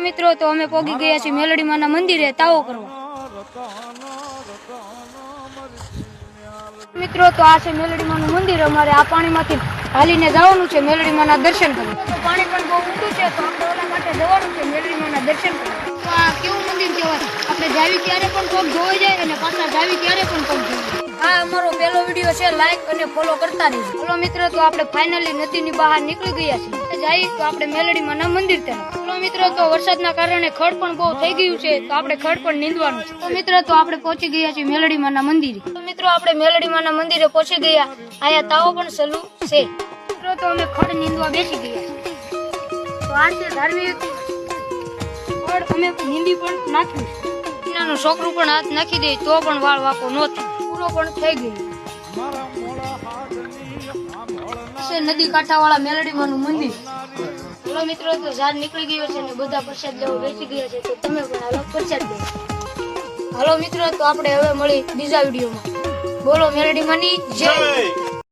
મિત્રો તો અમે પોગી ગયા છીએ મેલડી માના મંદિરે તાવો કરવા. મિત્રો તો આ છે મેલડી માનું મંદિર. અમારે આ પાણીમાંથી હાલીને જવાનું છે મેલડી માના દર્શન કરવા. તો પાણી પણ બહુ ઊંડું છે તો આપણે ઓલા માટે જવાનું છે મેલડી માના દર્શન કરવા. તો આ કેવું મંદિર કહેવાય, આપણે જાવી ત્યારે પણ પગ ધોઈ જાય અને પાછા જાવી ત્યારે પણ પગ ધોઈ. આ અમારો પહેલો વિડીયો છે, લાઈક અને ફોલો કરતા રહેજો. ચલો મિત્રો તો આપણે ફાઇનલી નદીની બહાર નીકળી ગયા છીએ. જઈએ તો આપણે મેલડી માના મંદિર તરફ. ચલો મિત્રો તો વરસાદના કારણે ખડ પણ બહુ થઈ ગયું છે તો આપણે ખડ પણ નીંદવાનું છે. તો મિત્રો તો આપણે પહોંચી ગયા છીએ મેલડી માના મંદિરે. તો મિત્રો આપણે મેલડી માના મંદિરે પહોંચી ગયા. અહીંયા તાવો પણ સલું છે. મિત્રો તો અમે ખડ નીંદવા બેસી ગયા. તો આ છે ધાર્મિક ખડ, અમે નીંદી પણ નાખ્યું છે. નાનું છોકરું પણ હાથ નાખી દે તો પણ વાળ વાકો ન થાય, પૂરો પણ થઈ ગયો. નદી કાંઠા વાળા મેલડી માનું મંદિર. ચલો મિત્રો તો ઝાડ નીકળી ગયો છે ને બધા પ્રસાદ લેવા બેસી ગયા છે. તો તમે પણ હાલો પ્રસાદ લો. હાલો મિત્રો તો આપણે હવે મળી બીજા વિડીયોમાં. બોલો મેલડી માની જય.